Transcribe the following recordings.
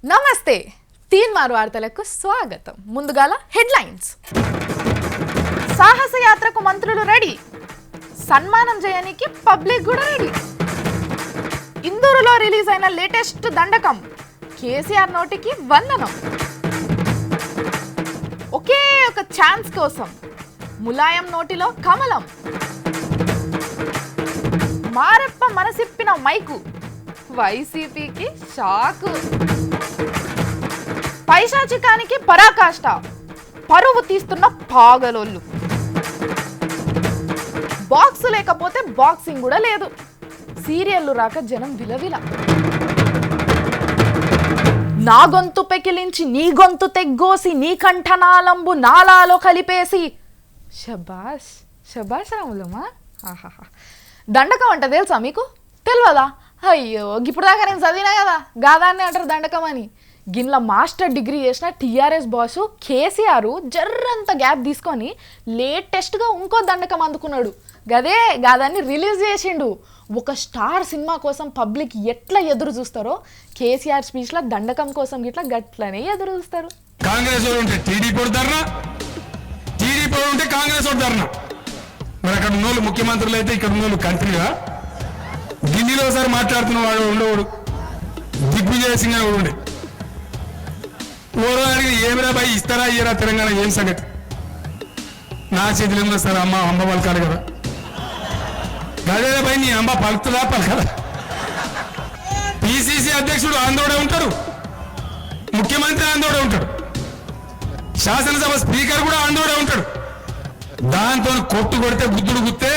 నమస్తే తీన్ మారు వార్తలకు స్వాగతం. ముందుగాల హెడ్లైన్స్. సాహస యాత్రకు మంత్రులు రెడీ, సన్మానం చేయడానికి పబ్లిక్ కూడా రెడీ. ఇందూరులో రిలీజ్ అయిన లేటెస్ట్ దండకం, కేసీఆర్ నోటికి వందనం. ఒకే ఒక ఛాన్స్ కోసం ములాయం నోటిలో కమలం. మారెప్ప మనసిప్పిన మైకు, వైసీపీకి షాకు. పైశాచికానికి పరాకాష్ట, పరువు తీస్తున్న పాగలోళ్ళు. బాక్స్ లేకపోతే బాక్సింగ్ కూడా లేదు. సీరియల్లు రాక జనం విలవిల. నా గొంతు పెకిలించి నీ గొంతు తెగ్గోసి నీ కంఠనాలంబు నాలాలో కలిపేసి. శబాష్ శబాష్ రాములమ్మా. ఆహాహా. దండకం అంట తెలుసా మీకు? తెలియదా? అయ్యో, ఇప్పుడు దాకా నేను చదివినా కదా, గాదాన్ని అంటారు దండకం అని. గిన్ల మాస్టర్ డిగ్రీ చేసిన టీఆర్ఎస్ బాసు కేసీఆర్ జర్రంత గ్యాప్ తీసుకొని లేటెస్ట్గా ఇంకో దండకం అందుకున్నాడు. గాదాన్ని రిలీజ్ చేసిండు. ఒక స్టార్ సినిమా కోసం పబ్లిక్ ఎట్లా ఎదురు చూస్తారో కేసీఆర్ స్పీచ్లో దండకం కోసం గిట్లా గట్లనే ఎదురు చూస్తారు. కాంగ్రెస్ ఉంటే టీడీపీ టీడీపీ ఉంటే కాంగ్రెస్ ధర్నా. మరి అక్కడ ఉన్నోళ్ళు ముఖ్యమంత్రులు అయితే ఇక్కడ ఉన్నోళ్ళు కంట్రీగా. ఢిల్లీలో ఒకసారి మాట్లాడుతున్న వాడు ఉండేవాడు దిగ్విజయ్ సింగ్ అని ఉండే. ఓడికి ఏమిరా బాయ్ ఇస్తారా ఇయ్యరా తెలంగాణ ఏం సంగతి? నా చేతిలో ఏమో సార్ అంబ పలకాలి కదా. గదే బాయ్ నీ అంబ పలుకుతుందా పలకదా? పిసిసి అధ్యక్షుడు ఆందోళన ఉంటాడు, ముఖ్యమంత్రి ఆందోళన ఉంటాడు, శాసనసభ స్పీకర్ కూడా ఆందోళన ఉంటాడు. దాంతో కొట్టు కొడితే గుద్దుడు గుత్తే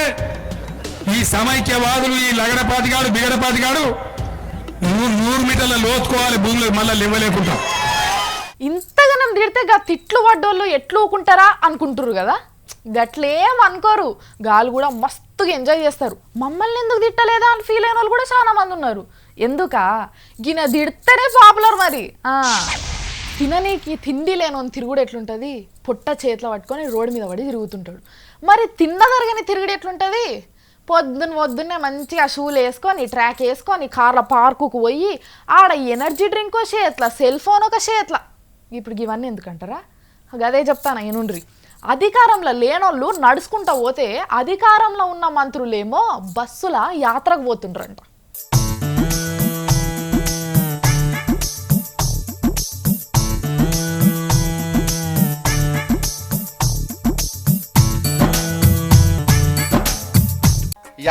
ఈ సమైక్యవాదులు, ఈ లగడపాతిగాడు బిగడపాతిగాడు 100 మీటర్ల లోతుకోవాలి భూమిలో, మళ్ళీ లేవలేకుంటాం. ఇంతగానం తిడితే గా తిట్లు పడ్డోళ్ళు ఎట్లు ఊకుంటారా అనుకుంటారు కదా. గట్లేం అనుకోరు. గాలు కూడా మస్తుగా ఎంజాయ్ చేస్తారు. మమ్మల్ని ఎందుకు తిట్టలేదా అని ఫీల్ అయిన వాళ్ళు కూడా చాలా మంది ఉన్నారు. ఎందుకా? గిన తిడితేనే పాపులర్. మరి తిననీకి తిండి లేని తిరుగుడు ఎట్లుంటుంది? పొట్ట చేతిలో పట్టుకొని రోడ్డు మీద పడి తిరుగుతుంటాడు. మరి తిన్నదరగని తిరుగుడు ఎట్లుంటుంది? పొద్దున్నే మంచిగా షూలు వేసుకొని ట్రాక్ వేసుకొని కార్ల పార్కుకు పోయి ఆడ ఎనర్జీ డ్రింక్ ఒక చేతిలో, సెల్ ఫోన్ ఒక చేతిలో. ఇప్పుడు ఇవన్నీ ఎందుకంటారా? అదే చెప్తాను ఏనుండ్రి. అధికారంలో లేనోళ్ళు నడుచుకుంటా పోతే అధికారంలో ఉన్న మంత్రులేమో బస్సుల యాత్రకు పోతుండ్రంట.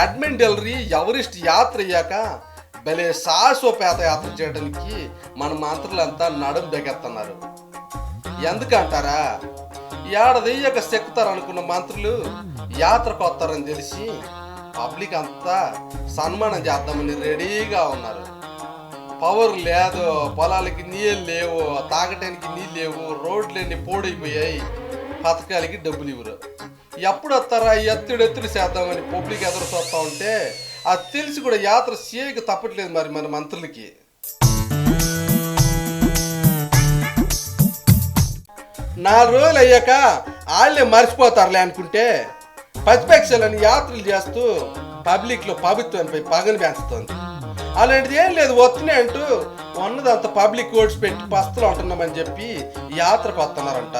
అడ్మెంటల్రీ ఎవరిస్ట్ యాత్ర అయ్యాక భలే సాహసోపేత యాత్ర చేయడానికి మన మంత్రులంతా నడుం బెగెత్తన్నారు. ఎందుకంటారా? ఏడదయ్యాక చెక్కుతారు అనుకున్న మంత్రులు యాత్రకు వస్తారని తెలిసి పబ్లిక్ అంతా సన్మానం చేద్దామని రెడీగా ఉన్నారు. పవర్ లేదు, పొలాలకి నీళ్ళు లేవు, తాగటానికి నీళ్ళు లేవు, రోడ్లన్నీ పోడైపోయాయి, పథకాలకి డబ్బులు ఇవ్వరు. ఎప్పుడు వస్తారా ఎత్తుడు చేద్దామని పబ్లిక్ ఎదురు చూస్తూ ఉంటే అది తెలిసి కూడా యాత్ర చేయక తప్పట్లేదు మరి మన మంత్రులకి. నాలుగు రోజులు అయ్యాక వాళ్ళే మర్చిపోతారులే అనుకుంటే ప్రతిపక్షాలని యాత్రలు చేస్తూ పబ్లిక్లో ప్రభుత్వంపై పగను పెంచుతోంది. అలాంటిది ఏం లేదు, వస్తున్నాయి అంటూ ఉన్నదంతా పబ్లిక్ ఓట్స్ పెట్టి పస్తులు ఉంటున్నామని చెప్పి యాత్రకు వస్తున్నారంట.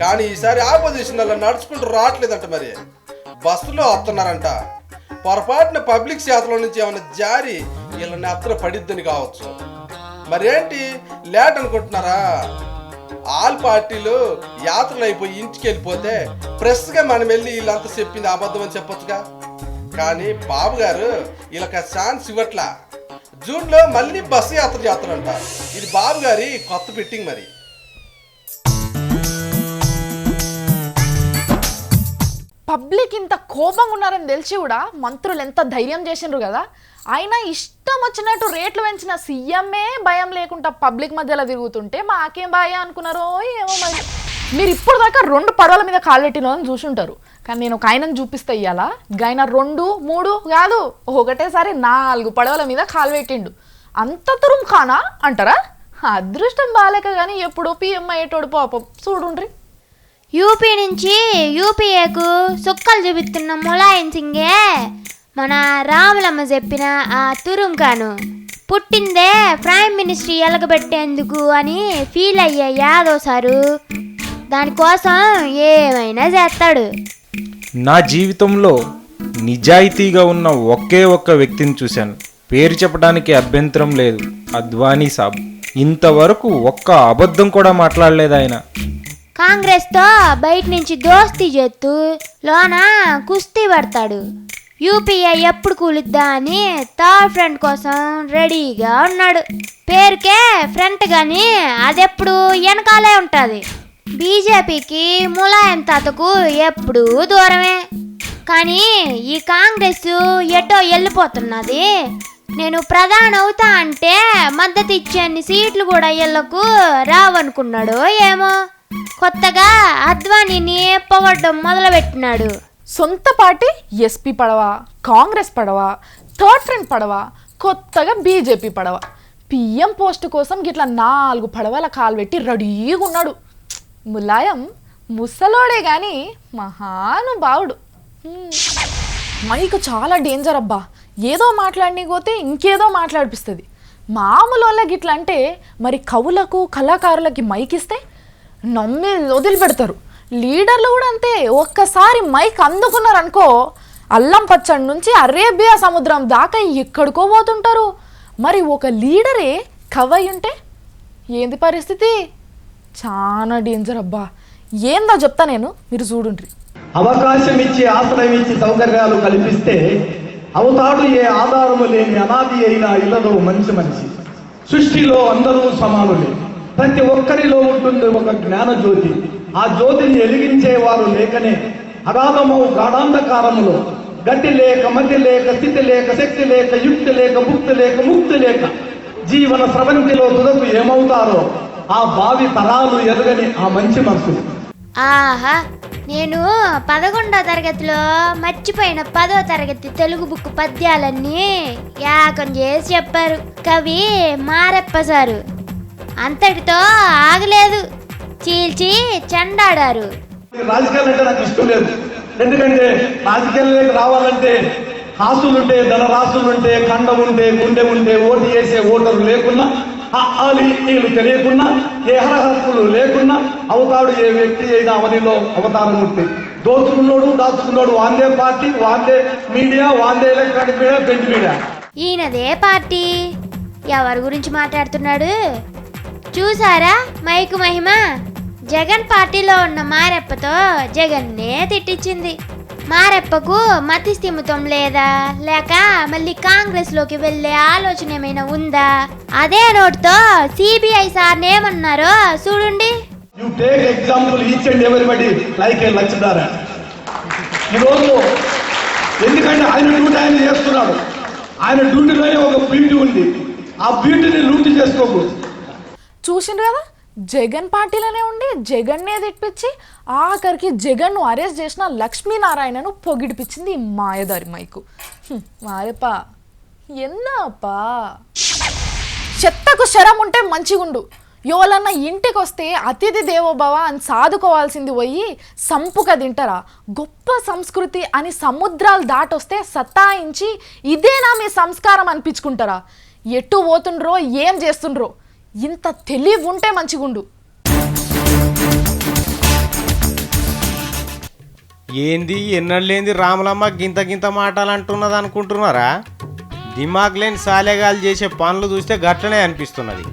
కానీ ఈసారి ఆపోజిషన్ అలా నడుచుకుంటూ రావట్లేదంట, మరి బస్సులో వస్తున్నారంట. పొరపాటున పబ్లిక్ శాతలో నుంచి ఏమైనా జారి వీళ్ళని అత్తర పడిద్దని కావచ్చు. మరేంటి లేట్ అనుకుంటున్నారా? ఆల్ పార్టీలు యాత్రలు అయిపోయి ఇంటికి వెళ్ళిపోతే ప్రెస్గా మనం వెళ్ళి వీళ్ళంతా చెప్పింది అబద్ధం అని చెప్పొచ్చుగా. కానీ బాబు గారు వీళ్ళకి ఛాన్స్ ఇవ్వట్లా. జూన్లో మళ్ళీ బస్సు యాత్ర చేస్తారంట. ఇది బాబు గారి కొత్త ఫిట్టింగ్. మరి పబ్లిక్ ఇంత కోపంగా ఉన్నారని తెలిసి కూడా మంత్రులు ఎంత ధైర్యం చేసిండ్రు కదా. అయినా ఇష్టం వచ్చినట్టు రేట్లు పెంచిన సీఎంఏ భయం లేకుండా పబ్లిక్ మధ్యలో తిరుగుతుంటే మాకేం భయం అనుకున్నారో ఏమో. మరి మీరు ఇప్పుడు దాకా 2 పడవల మీద కాళ్ళెట్టిన వాళ్ళని చూసుంటారు. కానీ నేను ఒక ఆయనను చూపిస్తా ఇయ్యాలా. ఆయన 2, 3 కాదు, ఒకటేసారి 4 పడవల మీద కాలు పెట్టిండు. అంత తురుము కానా అంటారా? అదృష్టం బాలేక కానీ ఎప్పుడో పిఎం అయ్యేటోడు పాపం. చూడుండ్రి. యూపీ నుంచి యూపీఏకు సుక్కలు చూపిస్తున్న ములాయం సింగే మన రాములమ్మ చెప్పిన ఆ తురుంకాను పుట్టిందే ప్రైమ్ మినిస్టర్ ఎలగబెట్టేందుకు అని ఫీల్ అయ్యే యాదవ్ సారు దానికోసం ఏమైనా చేస్తాడు. నా జీవితంలో నిజాయితీగా ఉన్న ఒకే ఒక్క వ్యక్తిని చూశాను. పేరు చెప్పడానికి అభ్యంతరం లేదు, అద్వానీ సాబ్. ఇంతవరకు ఒక్క అబద్ధం కూడా మాట్లాడలేదు ఆయన. కాంగ్రెస్తో బయట నుంచి దోస్తీ చేస్తూ లోన కుస్తీ పడతాడు. యూపీఏ ఎప్పుడు కూలిద్దా అని థర్డ్ ఫ్రంట్ కోసం రెడీగా ఉన్నాడు. పేరుకే ఫ్రంట్ కానీ అదెప్పుడు వెనకాలే ఉంటుంది. బీజేపీకి ములాయం తాతకు ఎప్పుడూ దూరమే. కానీ ఈ కాంగ్రెస్ ఎటో వెళ్ళిపోతున్నది. నేను ప్రధాని అవుతా అంటే మద్దతు ఇచ్చేన్ని సీట్లు కూడా ఇళ్లకు రావనుకున్నాడు ఏమో. కొత్తగా అద్వానీని పొగడ్డం మొదలుపెట్టినాడు. సొంత పార్టీ ఎస్పీ పడవ, కాంగ్రెస్ పడవ, థర్డ్ ఫ్రంట్ పడవ, కొత్తగా బీజేపీ పడవ. పిఎం పోస్ట్ కోసం గిట్లా 4 పడవల కాలు పెట్టి రెడీగా ఉన్నాడు. ములాయం ముసలోడే కానీ మహానుభావుడు. మైక్ చాలా డేంజర్ అబ్బా. ఏదో మాట్లాడనీకపోతే ఇంకేదో మాట్లాడిపిస్తుంది. మామూలు వాళ్ళకి ఇట్లా అంటే మరి కవులకు కళాకారులకి మైక్ ఇస్తే నమ్మి వదిలిపెడతారు. లీడర్లు కూడా అంతే. ఒక్కసారి మైక్ అందుకున్నారనుకో అల్లం పచ్చడి నుంచి అరేబియా సముద్రం దాకా ఎక్కడికో పోతుంటారు. మరి ఒక లీడరే కవై ఉంటే ఏంది పరిస్థితి? చాలా డేంజర్ అబ్బా. ఏందో చెప్తా నేను, మీరు చూడుండ్రి. అవకాశం ఇచ్చి ఆశ్రయం ఇచ్చి సౌకర్యాలు కల్పిస్తే అవుతాడు ఏ ఆధారము లేని అనాది అయిన ఇళ్లలో మనిషి మనిషి. సృష్టిలో అందరూ సమానులే. ప్రతి ఒక్కరిలో ఉంటుంది ఒక జ్ఞాన జ్యోతి. ఆ జ్యోతిని వెలిగించేవారు లేకనే అగాధము గాఢాంధకారములో గట్టి లేక మతి లేక స్థితి లేక శక్తి లేక యుక్తి లేక భుక్తి లేక ముక్తి లేక జీవన స్రవంతిలో తుదకు ఏమవుతారో ఆ భావి తరాలు ఎదగని ఆ మంచి మనసు. ఆహా, నేను 11వ తరగతిలో మర్చిపోయిన 10వ తరగతి తెలుగు బుక్ పద్యాలన్నీ యాకం చేసి చెప్పారు కవి మారెప్ప సారు. అంతటితో ఆగలేదు, చీల్చి చెండాడారు. రాజకీయాలు అంటే నాకు ఇష్టం లేదు. ఎందుకంటే రాజకీయాల్లోకి రావాలంటే ఆస్తులుంటే, ధనరాశులుంటే, ఖండం ఉంటే, గుండె ఉంటే, ఓటు చేసే ఓటరు లేకున్నా, వీళ్ళు తెలియకున్నా, ఏ హరహక్కులు లేకున్నా అవుతాడు ఏ వ్యక్తి అయినా అవనిలో అవతారమూర్తి. దోచుకున్నాడు దాచుకున్నాడు వాందే పార్టీ, వాందే మీడియా, వాందే ఎలక్ట్రానిక్ మీడియా, ప్రింట్ మీడియా. ఈయనదే పార్టీ. ఎవరి గురించి మాట్లాడుతున్నాడు చూసారా? మైకు మహిమ జగన్ పార్టీలో ఉన్న మారెప్పతో జగన్నే తిట్టించింది. మారెప్పకు మతి స్థిమితం లేదా, లేక మళ్ళీ కాంగ్రెస్ లోకి వెళ్లే ఆలోచన ఏమైనా ఉందా? అదే నోటితో సిబిఐ సార్ ఏమన్నారో చూడండి. You take example each and everybody like ఏ లక్ష్మీనారాయణ. ఈరోజు ఎందుకంటే ఆయన డ్యూటీ ఆయన చేస్తున్నాడు. ఆయన డ్యూటీలోనే ఒక బ్యూటీ ఉంది. ఆ బ్యూటీని లూటీ చేసుకోకూడదు. చూసిండ్రు కదా, జగన్ పార్టీలోనే ఉండి జగన్నే తిట్టించి ఆఖరికి జగన్ను అరెస్ట్ చేసిన లక్ష్మీనారాయణను పొగిడిపించింది మాయదారి మైకు. మారేపా ఎన్నప్పా, చెత్తకు శరం ఉంటే మంచిగుండు. ఎవరన్నా ఇంటికి వస్తే అతిథి దేవోభవ అని సాదుకోవాల్సింది పోయి సంపుక తింటారా? గొప్ప సంస్కృతి అని సముద్రాలు దాటొస్తే సత్తాయించి ఇదేనా మీ సంస్కారం అనిపించుకుంటారా? ఎటు పోతుండ్రో ఏం చేస్తుండ్రో, ఇంత తెలివి ఉంటే మంచిగుండు. ఏంది ఎన్నడలేంది రాములమ్మ గింత గింత మాటలు అంటున్నది అనుకుంటున్నారా? దిమాగ్ లేని సాలెగాలు చేసే పనులు చూస్తే గట్లనే అనిపిస్తున్నది.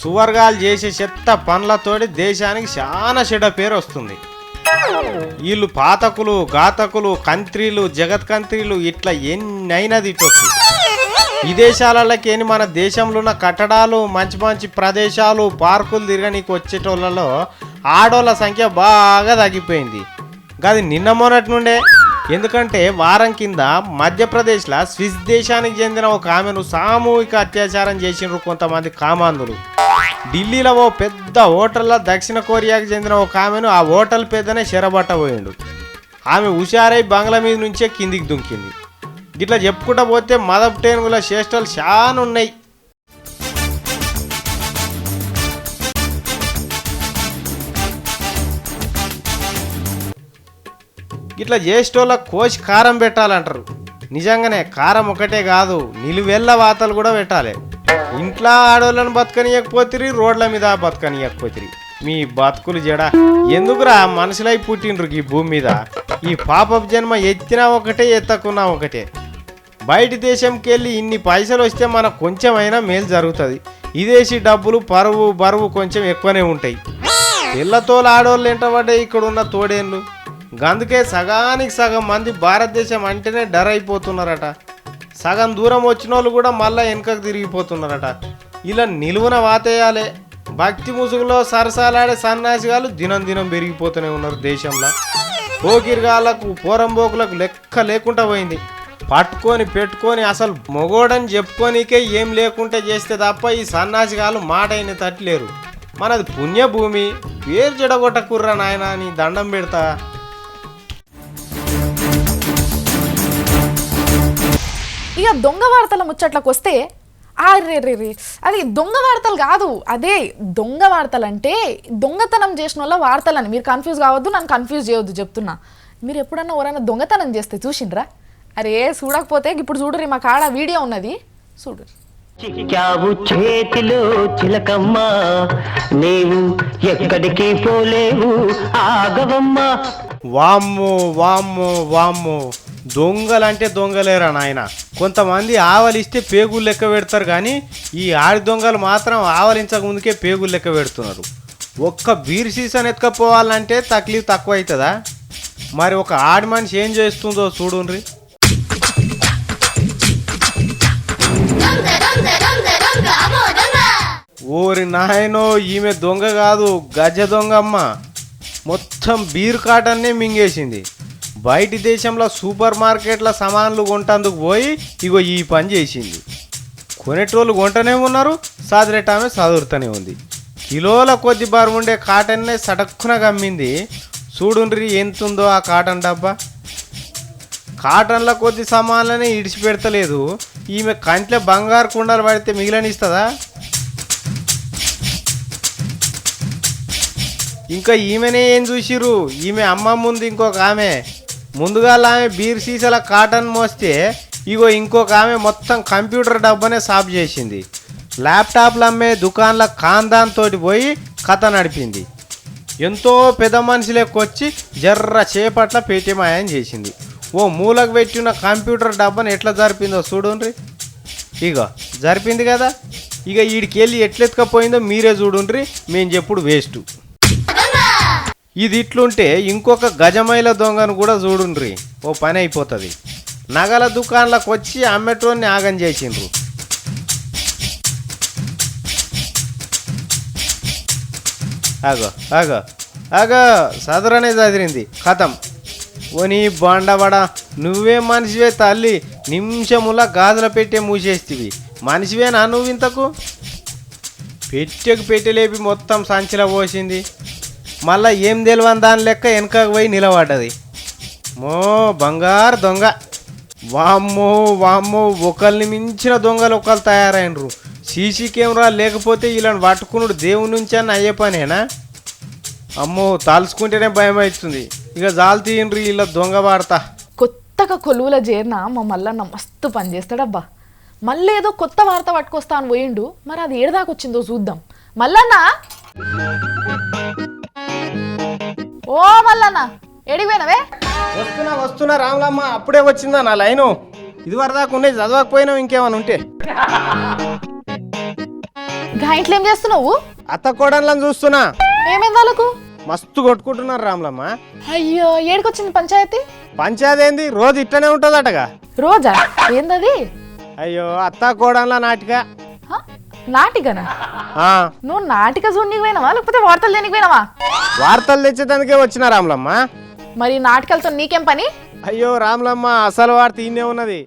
సువర్గాలు చేసే చెత్త పనులతోటి దేశానికి చాలా చెడ్డ పేరు వస్తుంది. వీళ్ళు పాతకులు, ఘాతకులు, కంత్రీలు, జగత్ కంత్రీలు ఇట్లా ఎన్నైనా తిట్టొచ్చు. విదేశాలకేని మన దేశంలో ఉన్న కట్టడాలు, మంచి మంచి ప్రదేశాలు, పార్కులు తిరగనీకి వచ్చేటోళ్ళలో ఆడోళ్ళ సంఖ్య బాగా తగ్గిపోయింది. అది నిన్న మొన్నటి నుండే. ఎందుకంటే వారం కింద మధ్యప్రదేశ్లో స్విస్ దేశానికి చెందిన ఒక ఆమెను సామూహిక అత్యాచారం చేసినారు కొంతమంది కామాంధులు. ఢిల్లీలో ఓ పెద్ద హోటల్లో దక్షిణ కొరియాకి చెందిన ఒక ఆమెను ఆ హోటల్ పెద్దనే చెరబట్టబోయిండు. ఆమె హుషారై బంగ్లా మీద నుంచే కిందికి దుంకింది. ఇట్లా చెప్పుకుంటా పోతే మదపు టేనుగుల చేష్టలు చాలా ఉన్నాయి. ఇట్లా చేసేటోళ్ళ కోసి కారం పెట్టాలంటారు. నిజంగానే కారం ఒకటే కాదు, నిలువెల్ల వాతలు కూడా పెట్టాలి. ఇంట్లో ఆడోళ్ళని బతకనియకపోతిరి, రోడ్ల మీద బతకనియకపోతిరి. మీ బతుకులు జడ ఎందుకురా? మనుషులై పుట్టిండ్రు ఈ భూమి మీద. ఈ పాపపు జన్మ ఎత్తినా ఒకటే, ఎత్తకున్నా ఒకటే. బయటి దేశంకి వెళ్ళి ఇన్ని పైసలు వస్తే మనకు కొంచెమైనా మేలు జరుగుతుంది. విదేశీ డబ్బులు పరువు బరువు కొంచెం ఎక్కువనే ఉంటాయి. పిల్లతోలు ఆడోళ్ళు ఎంటబడ్డాయి ఇక్కడ ఉన్న తోడేళ్ళు. అందుకే సగానికి సగం మంది భారతదేశం అంటేనే డర్ అయిపోతున్నారట. సగం దూరం వచ్చిన వాళ్ళు కూడా మళ్ళీ వెనకకు తిరిగిపోతున్నారట. ఇలా నిలువున వాతేయాలే. భక్తి ముసుగులో సరసాలాడే సన్యాసిగాలు దినం దినం పెరిగిపోతూనే ఉన్నారు దేశంలో. పోకిరిగాళ్ళకు పోరంబోకులకు లెక్క లేకుండా పోయింది. పట్టుకొని పెట్టుకొని అసలు మొగోడని చెప్పుకోనికే ఏం లేకుంటే చేస్తే తప్ప ఈ సన్యాసిగాలు మాట అయిన తట్టలేరు. మనది పుణ్యభూమి, పేరు చెడగొట్టకుర్రా నాయన అని దండం పెడతా. ఇక దొంగ వార్తల ముచ్చట్లకు వస్తే రే అది దొంగ వార్తలు కాదు, అదే దొంగ వార్తలు అంటే దొంగతనం చేసిన వాళ్ళ వార్తలని. మీరు కన్ఫ్యూజ్ కావద్దు, నన్ను కన్ఫ్యూజ్ చేయొద్దు చెప్తున్నా. మీరు ఎప్పుడన్నా ఎవరైనా దొంగతనం చేస్తే చూసిండ్రా? అరే చూడకపోతే ఇప్పుడు చూడరు, మా కాడ వీడియో ఉన్నది చూడరు. చిక్కావు చేతిలో చిలకమ్మ, నీవు ఎక్కడికి పోలేవు ఆగవమ్మ. వామ్మో వామ్మో వామ్మో, దొంగలంటే దొంగలేరా నాయన. కొంతమంది ఆవలిస్తే పేగులు లెక్క పెడతారు, కానీ ఈ ఆడి దొంగలు మాత్రం ఆవలించక ముందుకే పేగులు లెక్క పెడుతున్నారు. ఒక్క బీర్ సీసన్ ఎత్తుకపోవాలంటే తక్లీఫ్ తక్కువ అవుతుందా? మరి ఒక ఆడి మనిషి ఏం చేస్తుందో చూడుండ్రి. ఓరి నాయనో, ఈమె దొంగ కాదు, గజ దొంగమ్మ. మొత్తం బీర్ కాటన్నే మింగేసింది. బయటి దేశంలో సూపర్ మార్కెట్ల సామాన్లు కొంటందుకు పోయి ఇగో ఈ పని చేసింది. కొనేటోళ్ళు కొంటనే ఉన్నారు, సాదిరేటామె చదువుతూనే ఉంది. కిలోల కొద్ది బరువు ఉండే కాటన్నే సటక్కున గమ్మింది. చూడుండ్రి ఎంతుందో ఆ కాటన్ డబ్బా. కాటన్ల కొద్ది సామాన్లనే ఇడిచిపెడతలేదు. ఈమె కంట్లో బంగారు కుండలు పడితే మిగిలనిస్తుందా? ఇంకా ఈమెనే ఏం చూసిరు, ఈమె అమ్మ ముందు ఇంకొక ఆమె. ముందుగా ఆమె బీర్ సీసాల కాటన్ మోస్తే ఇగో ఇంకొక ఆమె మొత్తం కంప్యూటర్ డబ్బానే సాఫ్ చేసింది. ల్యాప్టాప్లు అమ్మే దుకాణాల ఖాందాన్ తోటి పోయి కథ నడిపింది. ఎంతో పెద్ద మనిషిలోకి వచ్చి జర్ర చేపట్ల పేటిమాయం చేసింది. ఓ మూలకు పెట్టిన కంప్యూటర్ డబ్బాను ఎట్లా జరిపిందో చూడుండ్రి. ఇగో జరిపింది కదా. ఇక వీడికి వెళ్ళి ఎట్లెత్తుకపోయిందో మీరే చూడుండ్రి, మేము చెప్పుడు వేస్ట్. ఇది ఇట్లుంటే ఇంకొక గజమైల దొంగను కూడా చూడుండ్రి, ఓ పని అయిపోతుంది. నగల దుకాణాలకు వచ్చి అమ్మేటోన్ని ఆగం చేసిండ్రు. ఆగో ఆగో ఆగో, సదరనే చదిరింది, కథం. ఓ నీ బండబడ, నువ్వే మనిషివే తల్లి, నిమిషములా గాజుల పెట్టే మూసేస్తివి. మనిషివేనా నువ్వు ఇంతకు? పెట్టెకు పెట్టెలేపి మొత్తం సంచిలో పోసింది. మళ్ళా ఏం తెలియని దాని లెక్క వెనకకు పోయి నిలబడ్డది. మో బంగారు దొంగ. వామ్మో వామ్మో, ఒకరిని మించిన దొంగలు ఒకరు తయారైనరు. సీసీ కెమెరా లేకపోతే వీళ్ళని పట్టుకున్నాడు దేవుని నుంచి అని అయ్యే పనేనా? అమ్మో, తలుచుకుంటేనే భయం అవుతుంది. ఇక జాలు తీయండ్రి ఇలా దొంగ వాడతా. కొత్తగా కొలువుల చేరిన మా మల్లన్న మస్తు పని చేస్తాడబ్బా. మళ్ళీ ఏదో కొత్త వార్త పట్టుకొస్తా అని పోయిండు, మరి అది ఏడదాకొచ్చిందో చూద్దాం. మల్లన్న, ఓ మల్లన్న, ఏడిపోయినవే? వస్తున్నా రాములమ్మ, అప్పుడే వచ్చిందా నా లైను. ఇది వరదాకా ఉండే, చదవకపోయినావు ఇంకేమైనా ఉంటే. గా ఇంట్లో ఏం చేస్తున్నావు? అత్త కోడళ్ళని చూస్తున్నా. ఏమైంది వాళ్ళకు? మస్తు కొట్టుకుంటున్నారు రాములమ్మ. అయ్యో, ఏడుకొచ్చింది పంచాయతీ? పంచాయతీ ఏంది, రోజు ఇట్టనే ఉంటుందటగా. రోజా? ఏందది? అయ్యో, అత్త కోడళ్ళ నాటిక. నాటికనా? నువ్వు నాటిక చూడనికి పోయినావా లేకపోతే వార్తలు దేనికి పోయినావా? వార్తలు తెచ్చేదానికే వచ్చిన రాములమ్మ. మరి నాటకాలతో నీకేం పని? అయ్యో రాములమ్మ, అసలు వార్త ఈయనే ఉన్నది.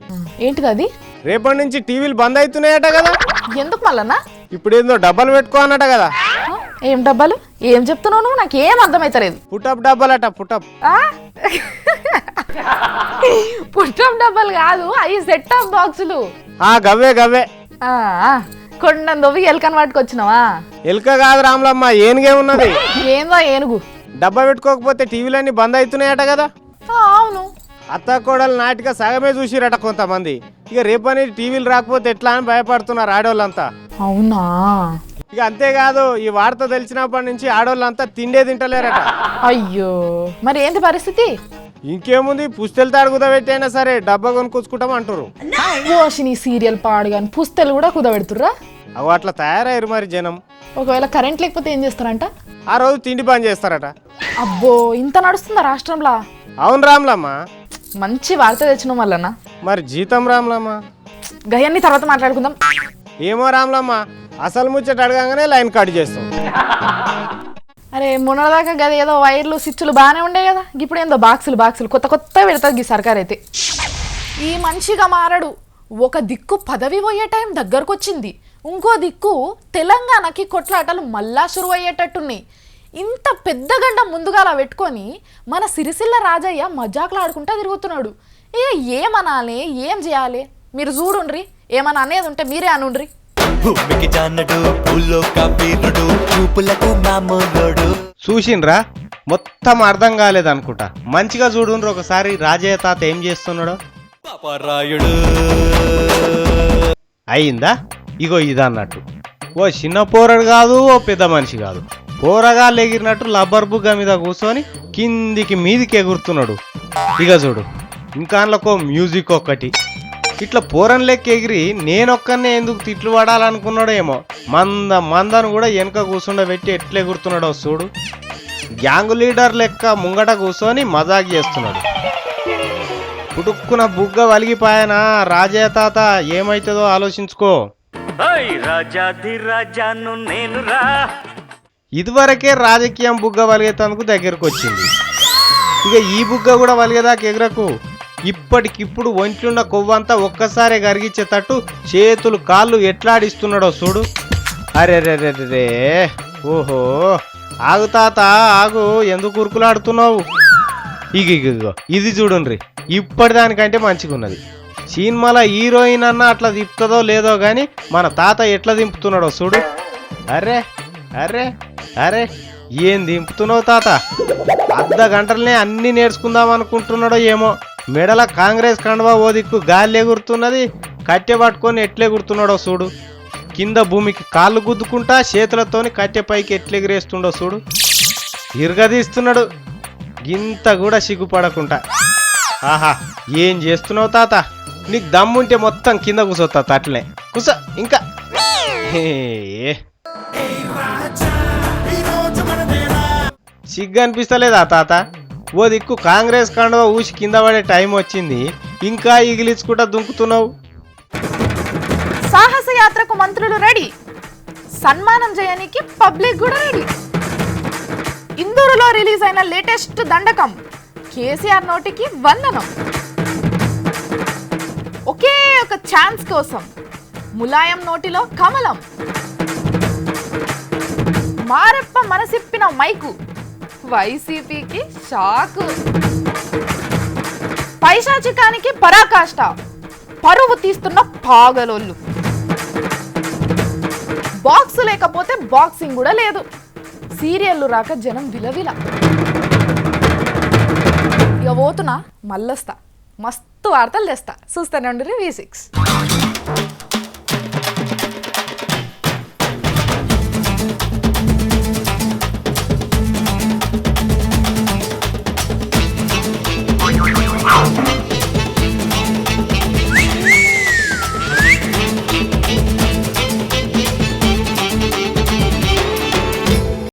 ఏంటిది అది? రేపటి నుంచి టీవీలు బంద్ అవుతున్నాయట కదా. ఎందుకు మల్లన్నా? ఇప్పుడు ఏందో డబ్బాలు పెట్టుకో అన్నట కదా. ఏం డబ్బాలు? ఏం చెప్తున్నావు నువ్వు? నాకేం అర్థమైతలేదు. Put up డబ్బాలట, put up. పుట్టప్ డబ్బాలు కాదు, అవి సెట్ టాప్ బాక్సులు. గవ్వే గవ్వే. కొండను దొవ్వి ఎలుకని పట్టుకొచ్చినావా? ఎలుక కాదు రాములమ్మ, ఏనుగే ఉన్నది. ఏందో ఏనుగు? డబ్బా పెట్టుకోకపోతే టీవీలన్నీ బంద్ అవుతున్నాయట కదా. అవును. అత్త కోడలు నాటిక సగమే చూసిరట కొంతమంది. ఇక రేపని టీవీలు రాకపోతే ఎట్లా అని భయపడుతున్నారు ఆడోళ్ళంతా. అవునా? ఇక అంతేకాదు, ఈ వార్త తెలిసినప్పటి నుంచి ఆడోళ్ళంతా తిండే తింటలేరట. అయ్యో, మరి ఏంటి పరిస్థితి? ఇంకేముంది, పుస్తెలు తాడుగుదా పెట్టైనా సరే డబ్బా కొనుక్కొచ్చుకుంటాం అంటారు. ఓషిని సీరియల్ పాడుగాని పుస్తలు కూడా కుదబెడుతుర్రా? అవి అట్లా తయారయ్యారు మరి జనం. ఒకవేళ కరెంట్ లేకపోతే ఏం చేస్తారంట? ఆ రోజు తిండి బంద్ చేస్తారట. అబ్బో, ఇంత నడుస్తుందా రాష్ట్రంలో? అవును రామ్లమ్మ. మంచి వార్త తెచ్చినాం వల్లనా. మరి జీతం రామ్లమ్మ? గయన్ని తర్వాత మాట్లాడుకుందాం. ఏమో రామ్లమ్మ, అసలు ముచ్చట అడగంగానే లైన్ కట్ చేస్తాం. అరే మొన్నదాకా గది ఏదో వైర్లు స్విచ్లు బాగానే ఉండే కదా, ఇప్పుడు ఏందో బాక్సులు కొత్త పెడతారు ఈ సర్కార్ అయితే. ఈ మనిషిగా మారడు. ఒక దిక్కు పదవి పోయే టైం దగ్గరకు వచ్చింది, ఇంకో దిక్కు తెలంగాణకి కొట్లాటలు మళ్ళా షురు అయ్యేటట్టున్నాయి. ఇంత పెద్ద గంట ముందుగా అలా పెట్టుకొని మన సిరిసిల్ల రాజయ్య మజాకులు ఆడుకుంటా తిరుగుతున్నాడు. ఇక ఏమనాలి, ఏం చేయాలి? మీరు చూడుండ్రి, ఏమన్నా అనేది ఉంటే మీరే అనుండ్రి. చూసిండ్రా? మొత్తం అర్థం కాలేదనుకుంటా. మంచిగా చూడుండ్రు ఒకసారి రాజయ్య తాత ఏం చేస్తున్నాడో. అయిందా? ఇగో ఇదన్నట్టు. ఓ చిన్న పోరడు కాదు, ఓ పెద్ద మనిషి కాదు, పోరగా ఎగిరినట్టు లబ్బర్ బుగ్గ మీద కూర్చొని కిందికి మీదికి ఎగురుతున్నాడు. ఇక చూడు, ఇంకా అందులో మ్యూజిక్ ఒక్కటి. ఇట్లా పోరన్ లెక్క ఎగిరి నేనొక్కనే ఎందుకు తిట్లు పడాలనుకున్నాడో ఏమో. మందను కూడా వెనక కూర్చుండబెట్టి ఎట్లా ఎగురుతున్నాడో చూడు. గ్యాంగ్ లీడర్ లెక్క ముంగట కూర్చొని మజాక్ చేస్తున్నాడు. పుట్టుక్కున బుగ్గ వలిగిపాయనా రాజయ్య తాత, ఏమైతుందో ఆలోచించుకో. ఇదివరకే రాజకీయం బుగ్గ వలిగేతందుకు దగ్గరకు వచ్చింది. ఇక ఈ బుగ్గ కూడా వలిగేదాకా ఎగరకు. ఇప్పటికిప్పుడు ఒంట్లున్న కొవ్వంతా ఒక్కసారి కరిగించేటట్టు చేతులు కాళ్ళు ఎట్లాడిస్తున్నాడో చూడు. అరే రే రే రే, ఓహో, ఆగు తాత ఆగు, ఎందుకు ఉరుకులాడుతున్నావు? ఇగో ఇది చూడుండ్రి, ఇప్పటిదానికంటే మంచిగా ఉన్నది. సినిమాల హీరోయిన్ అన్న అట్లా దింపుతుందో లేదో గాని మన తాత ఎట్లా దింపుతున్నాడో చూడు. అరే అరే అరే, ఏం దింపుతున్నావు తాత? అర్ధ గంటలనే అన్ని నేర్చుకుందాం అనుకుంటున్నాడో ఏమో. మెడల కాంగ్రెస్ కండువా ఓ దిక్కు గాలి ఎగురుతున్నది, కట్టె పట్టుకొని ఎట్లెగురుతున్నాడో చూడు. కింద భూమికి కాళ్ళు గుద్దుకుంటా చేతులతోని కట్టె పైకి ఎట్లెగిరేస్తుండో చూడు. ఇరగదీస్తున్నాడు, గింత కూడా సిగ్గుపడకుండా. ఆహా, ఏం చేస్తున్నావు తాత? నీకు దమ్ముంటే మొత్తం కింద కూర్చోతా అట్లనే కూస. ఇంకా సిగ్గు అనిపిస్తలేదా తాత? ఓ దిక్కు కాంగ్రెస్ కండువా ఊసి కింద పడే టైం వచ్చింది, ఇంకా ఇగిలించుకుంటా దుంకుతున్నావు. సాహస యాత్రకు మంత్రులు రెడీ, సన్మానం చేయడానికి పబ్లిక్ కూడా రెడీ. ఇందూరులో రిలీజ్ అయిన లేటెస్ట్ దండకం, కేసీఆర్ నోటికి వందనం. ఒకే ఒక ఛాన్స్ కోసం ములాయం నోటిలో కమలం. మారెప్ప మనసిప్పిన మైకు, వైసీపీకి షాకు. పైశాచికానికి పరాకాష్ట, పరువు తీస్తున్న పాగలోళ్ళు. బాక్స్ లేకపోతే బాక్సింగ్ కూడా లేదు, సీరియల్లు రాక జనం విలవిల. ఇక పోతున్నా, మళ్ళొస్తా, మస్తు వార్తలు తెస్తా. చూస్తానండి V6.